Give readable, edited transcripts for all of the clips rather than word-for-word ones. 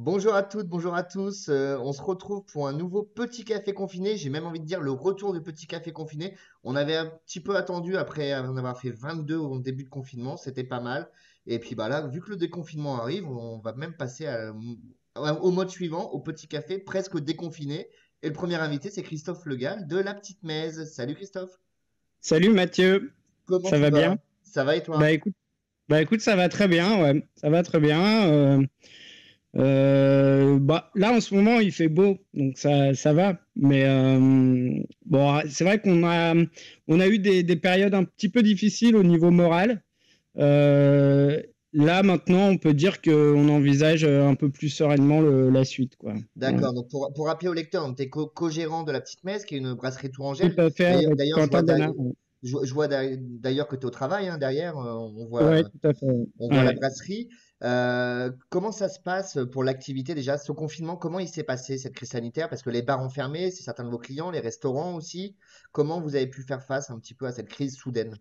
Bonjour à toutes, bonjour à tous. On se retrouve pour un nouveau petit café confiné. J'ai même envie de dire le retour du petit café confiné. On avait un petit peu attendu après en avoir fait 22 au début de confinement, c'était pas mal. Et puis bah là, vu que le déconfinement arrive, on va même passer au mode suivant, au petit café presque déconfiné. Et le premier invité, c'est Christophe Legal de La Petite Mèze. Salut Christophe, Salut Mathieu, comment ça tu va vas? bien? Ça va et Bah toi? écoute, bah écoute, ça va très bien, ouais, ça va très bien. Bah là en ce moment il fait beau, donc ça va. Mais bon, c'est vrai qu'on a eu des périodes un petit peu difficiles au niveau moral. Euh, Là maintenant on peut dire qu'on envisage un peu plus sereinement la suite, quoi. Voilà. D'accord, donc pour rappeler au lecteur, tu es co-gérant de la Petite Messe, qui est une brasserie Tout tourangelle. à fait, D'ailleurs, avec d'ailleurs, Quentin Donard. je vois d'ailleurs que tu es au travail, hein, derrière, Ouais, tout à fait. on voit la Ouais. brasserie. Comment ça se passe pour l'activité déjà, ce confinement, comment il s'est passé cette crise sanitaire? Parce que les bars ont fermé, c'est certains de vos clients, les restaurants aussi. Comment vous avez pu faire face un petit peu à cette crise soudaine?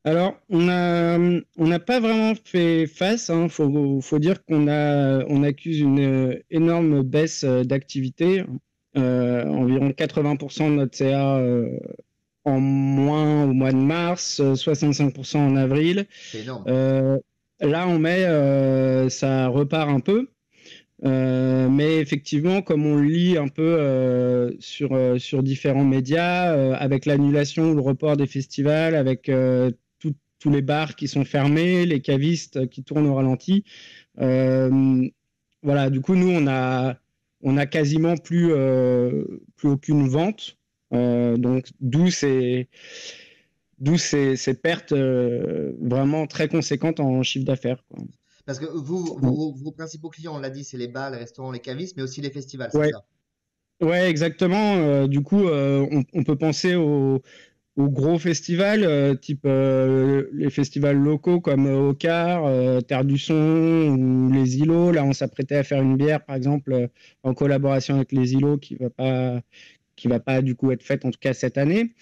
Alors, on n'a pas vraiment fait face. Hein. Faut dire on accuse une énorme baisse d'activité. Environ 80% de notre CA en moins au mois de mars, 65% en avril. C'est énorme. Euh, Là, en mai, ça repart un peu. Mais effectivement, comme on le lit un peu sur différents médias, avec l'annulation ou le report des festivals, avec tous les bars qui sont fermés, les cavistes qui tournent au ralenti, euh, voilà. Du coup, nous, on a quasiment plus aucune vente, donc d'où ces pertes vraiment très conséquentes en chiffre d'affaires, quoi. Parce que vos principaux clients, on l'a dit, c'est les bars, les restaurants, les cavistes, mais aussi les festivals, c'est Ouais, ça? ouais, exactement. Du coup, on peut penser aux gros festivals, type les festivals locaux comme Ocar, Terre du Son ou Les Îlots. Là, on s'apprêtait à faire une bière, par exemple, en collaboration avec Les Îlots, qui va pas du coup être faite, en tout cas cette année.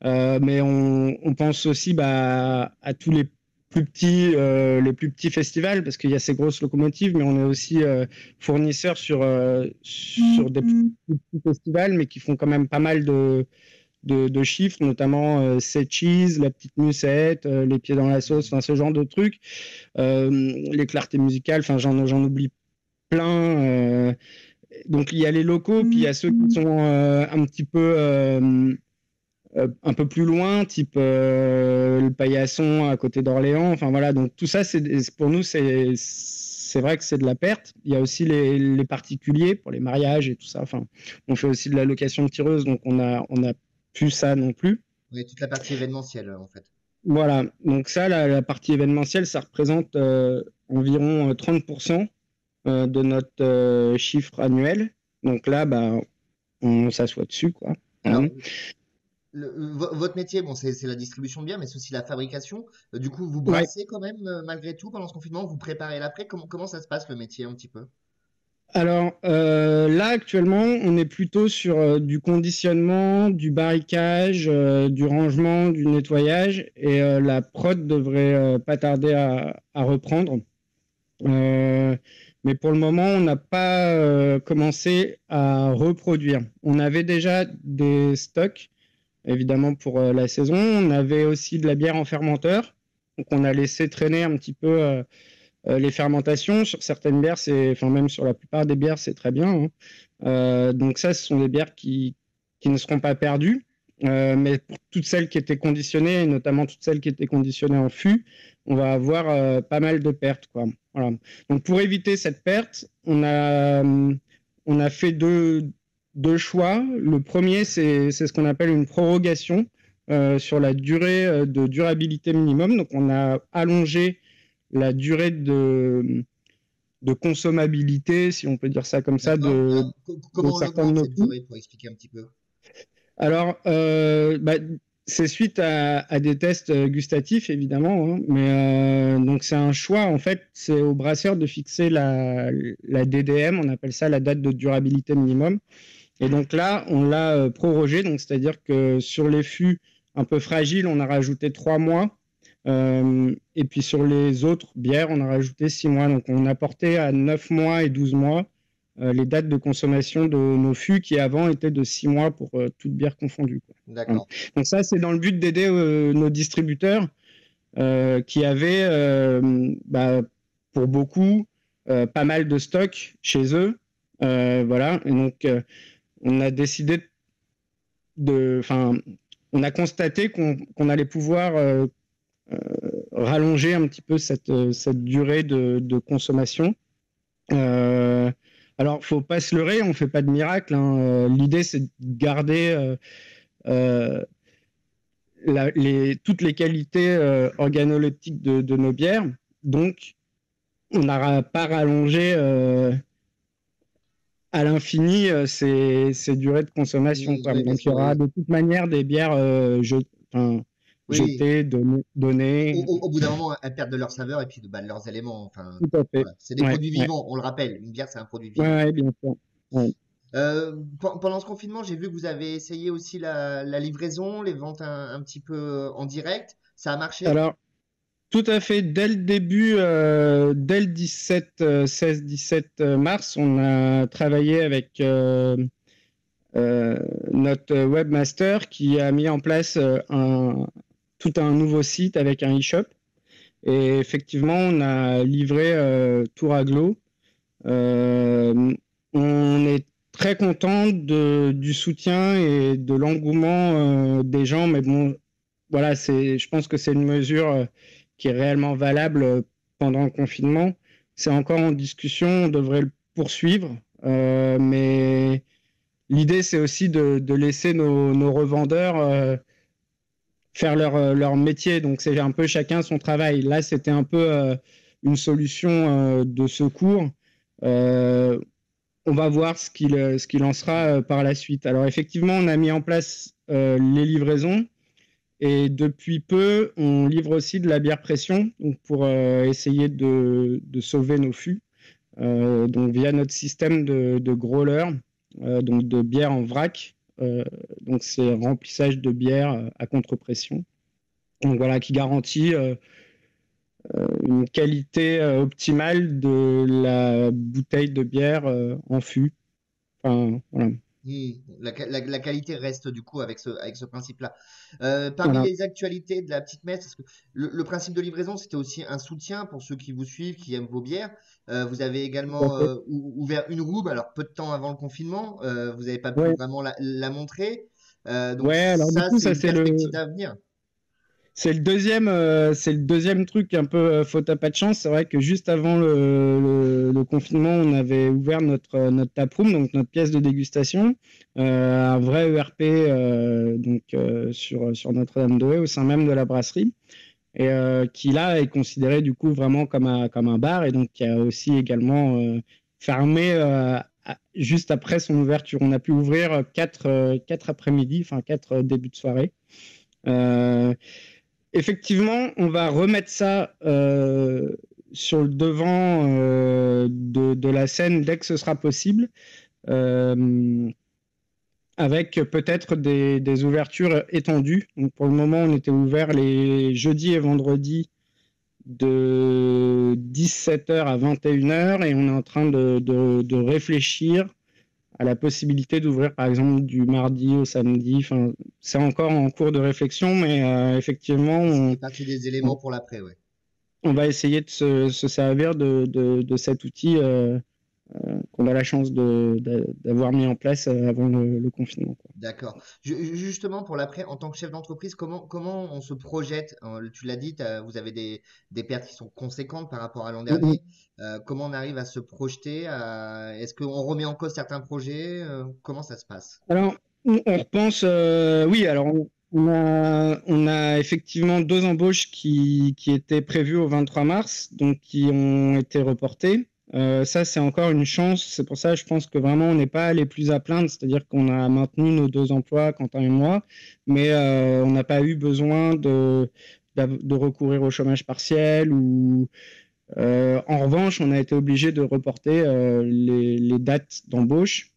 Mais on pense aussi à tous les plus petits festivals, parce qu'il y a ces grosses locomotives, mais on est aussi fournisseur sur des plus petits festivals, mais qui font quand même pas mal de chiffres, notamment Set Cheese, La Petite Musette, Les Pieds dans la Sauce, enfin ce genre de trucs, les clartés musicales, enfin j'en oublie plein. Donc il y a les locaux, puis il y a ceux qui sont un peu plus loin, type le Paillasson à côté d'Orléans. Enfin voilà, donc tout ça, pour nous, c'est vrai que c'est de la perte. Il y a aussi les particuliers pour les mariages et tout ça. Enfin, on fait aussi de la location de tireuses, donc on a plus ça non plus. Oui, toute la partie événementielle, en fait. Voilà, donc ça, la partie événementielle, ça représente environ 30% de notre chiffre annuel. Donc là, bah, on s'assoit dessus, quoi. Alors, Hein. votre métier, bon, c'est la distribution de bière, mais c'est aussi la fabrication. Du coup, vous Ouais. brassez quand même, malgré tout, pendant ce confinement, vous préparez l'après. Comment ça se passe, le métier, un petit peu? Alors là, actuellement, on est plutôt sur du conditionnement, du barricage, du rangement, du nettoyage, et la prod devrait pas tarder à reprendre. Euh, mais pour le moment, on n'a pas commencé à reproduire. On avait déjà des stocks, évidemment, pour la saison. On avait aussi de la bière en fermenteur. Donc, on a laissé traîner un petit peu les fermentations. Sur certaines bières, enfin, même sur la plupart des bières, c'est très bien. Hein. Donc, ça, ce sont des bières qui ne seront pas perdues. Mais pour toutes celles qui étaient conditionnées, et notamment toutes celles qui étaient conditionnées en fût, on va avoir pas mal de pertes, quoi. Voilà. Donc, pour éviter cette perte, on a fait deux choix. Le premier, c'est ce qu'on appelle une prorogation sur la durée de durabilité minimum. Donc, on a allongé la durée de consommabilité, si on peut dire ça comme ça, D'accord. de, Alors, de comment on certains de augmente nos cette coûts. durée, pour expliquer un petit peu? Alors, bah, c'est suite à des tests gustatifs, évidemment, hein, mais donc c'est un choix, en fait, c'est au brasseur de fixer la DDM, on appelle ça la date de durabilité minimum. Et donc là, on l'a prorogé, donc c'est-à-dire que sur les fûts un peu fragiles, on a rajouté 3 mois. Et puis sur les autres bières, on a rajouté 6 mois. Donc on a porté à 9 mois et 12 mois les dates de consommation de nos fûts qui avant étaient de 6 mois pour toute bière confondue, quoi. D'accord. Donc ça, c'est dans le but d'aider nos distributeurs qui avaient, pour beaucoup, pas mal de stock chez eux. Voilà. Et donc, on a décidé on a constaté qu'on allait pouvoir rallonger un petit peu cette durée de consommation. Alors, faut pas se leurrer, on fait pas de miracle, hein. L'idée, c'est de garder toutes les qualités organoleptiques de nos bières. Donc, on n'a pas rallongé à l'infini ces durées de consommation. Oui, oui, bien Donc, il y sûr, aura oui. de toute manière des bières Oui. jetées, données. Au bout d'un moment, elles perdent de leur saveur et puis de leurs éléments. Enfin, Tout à fait. voilà. C'est des Ouais, produits ouais. vivants, on le rappelle. Une bière, c'est un produit Ouais, vivant. ouais, bien sûr. Ouais. Pendant ce confinement, j'ai vu que vous avez essayé aussi la livraison, les ventes un petit peu en direct. Ça a marché? Alors, tout à fait. Dès le début, dès le 16-17 mars, on a travaillé avec notre webmaster qui a mis en place tout un nouveau site avec un e-shop. Et effectivement, on a livré tour à glos. On est très content du soutien et de l'engouement des gens, mais bon, voilà, je pense que c'est une mesure qui est réellement valable pendant le confinement. C'est encore en discussion, on devrait le poursuivre, mais l'idée, c'est aussi de laisser nos revendeurs faire leur métier. Donc, c'est un peu chacun son travail. Là, c'était un peu une solution de secours. On va voir ce qu'il en sera par la suite. Alors, effectivement, on a mis en place les livraisons. Et depuis peu, on livre aussi de la bière pression donc pour essayer de sauver nos fûts. Donc, via notre système de growler, donc de bière en vrac. Donc, c'est remplissage de bière à contre-pression. Donc voilà, qui garantit une qualité optimale de la bouteille de bière en fût. Enfin, voilà. La qualité reste du coup avec ce principe-là. Parmi Voilà. les actualités de la petite messe, parce que le principe de livraison, c'était aussi un soutien pour ceux qui vous suivent, qui aiment vos bières. Vous avez également ouvert une roube, alors peu de temps avant le confinement. Vous n'avez pas pu Ouais. vraiment la montrer. Donc Ouais, alors du ça, coup, c'est ça une perspective d'avenir. c'est le deuxième truc un peu faute à pas de chance. C'est vrai que juste avant le confinement, on avait ouvert notre taproom, donc notre pièce de dégustation, un vrai ERP sur Notre-Dame-de-Haye au sein même de la brasserie, et qui là est considéré du coup vraiment comme un bar, et donc qui a aussi également fermé juste après son ouverture. On a pu ouvrir quatre après-midi, enfin quatre débuts de soirée. Effectivement, on va remettre ça sur le devant de la scène dès que ce sera possible, avec peut-être des ouvertures étendues. Donc pour le moment, on était ouvert les jeudis et vendredis de 17h à 21h, et on est en train de réfléchir à la possibilité d'ouvrir par exemple du mardi au samedi. Enfin, c'est encore en cours de réflexion, mais effectivement, Ça fait partie des éléments pour l'après, ouais. on va essayer de se servir de cet outil qu'on a la chance d'avoir mis en place avant le confinement, quoi. D'accord. Justement, pour l'après, en tant que chef d'entreprise, comment on se projette? Tu l'as dit, vous avez des pertes qui sont conséquentes par rapport à l'an dernier. Comment on arrive à se projeter? Est-ce qu'on remet en cause certains projets? Comment ça se passe? Alors, on repense, oui, alors on a effectivement 2 embauches qui étaient prévues au 23 mars, donc qui ont été reportées. Ça, c'est encore une chance. C'est pour ça, je pense que vraiment, on n'est pas les plus à plaindre. C'est-à-dire qu'on a maintenu nos 2 emplois, Quentin et moi, mais on n'a pas eu besoin de recourir au chômage partiel ou. En revanche, on a été obligé de reporter les dates d'embauche.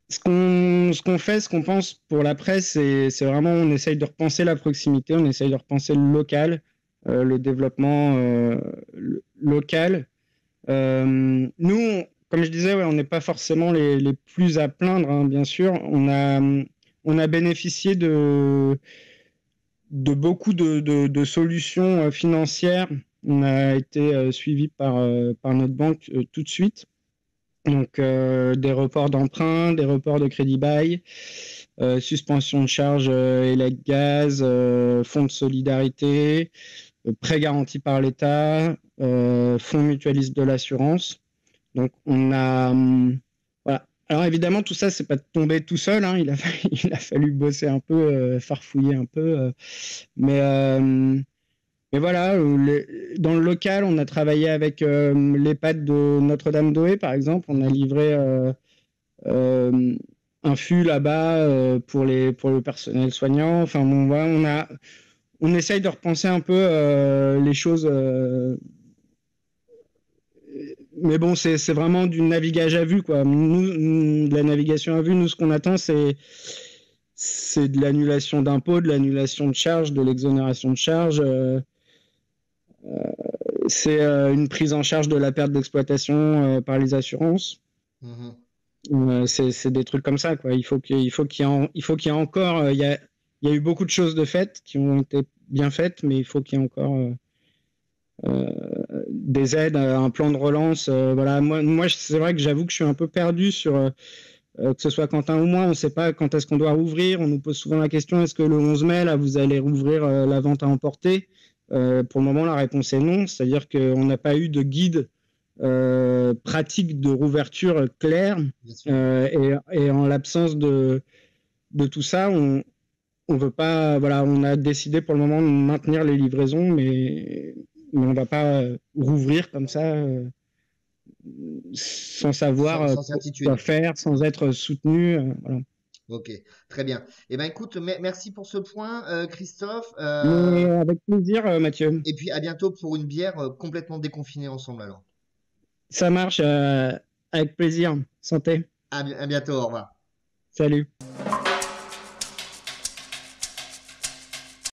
Ce qu'on pense pour la presse, c'est vraiment, on essaye de repenser la proximité, on essaye de repenser le local, le développement local. Nous, comme je disais, ouais, on n'est pas forcément les plus à plaindre, hein, bien sûr. On a bénéficié de beaucoup de solutions financières. On a été suivi par notre banque tout de suite. Donc, des reports d'emprunt, des reports de crédit bail, suspension de charges élec gaz, fonds de solidarité, prêts garantis par l'État, fonds mutualistes de l'assurance. Donc, on a. Voilà. Alors, évidemment, tout ça, c'est pas tombé tout seul. Hein. Il a fallu bosser un peu, farfouiller un peu. Mais voilà, dans le local, on a travaillé avec l'EHPAD de Notre-Dame-d'Oé, par exemple. On a livré un fût là-bas pour le personnel soignant. Enfin, bon, voilà, on essaye de repenser un peu les choses. Mais bon, c'est vraiment du navigage à vue, quoi. Nous, de la navigation à vue, nous, ce qu'on attend, c'est de l'annulation d'impôts, de l'annulation de charges, de l'exonération de charges. C'est une prise en charge de la perte d'exploitation par les assurances. C'est des trucs comme ça, quoi. Il faut qu'il y ait encore. Il y a eu beaucoup de choses de faites qui ont été bien faites, mais il faut qu'il y ait encore des aides, un plan de relance. Voilà. Moi c'est vrai que j'avoue que je suis un peu perdu sur que ce soit Quentin ou moi, on ne sait pas quand est-ce qu'on doit rouvrir. On nous pose souvent la question, est-ce que le 11 mai, là, vous allez rouvrir la vente à emporter? Pour le moment, la réponse est non. C'est-à-dire qu'on n'a pas eu de guide pratique de rouverture claire. Et en l'absence de tout ça, on veut pas. Voilà, on a décidé pour le moment de maintenir les livraisons, mais on ne va pas rouvrir comme ça. Sans savoir Sans certitude. quoi faire, sans être soutenu. Voilà. Ok, très bien. Eh ben écoute, merci pour ce point, Christophe. Avec plaisir, Mathieu. Et puis à bientôt pour une bière complètement déconfinée ensemble alors. Ça marche, avec plaisir. Santé. À bientôt, au revoir. Salut.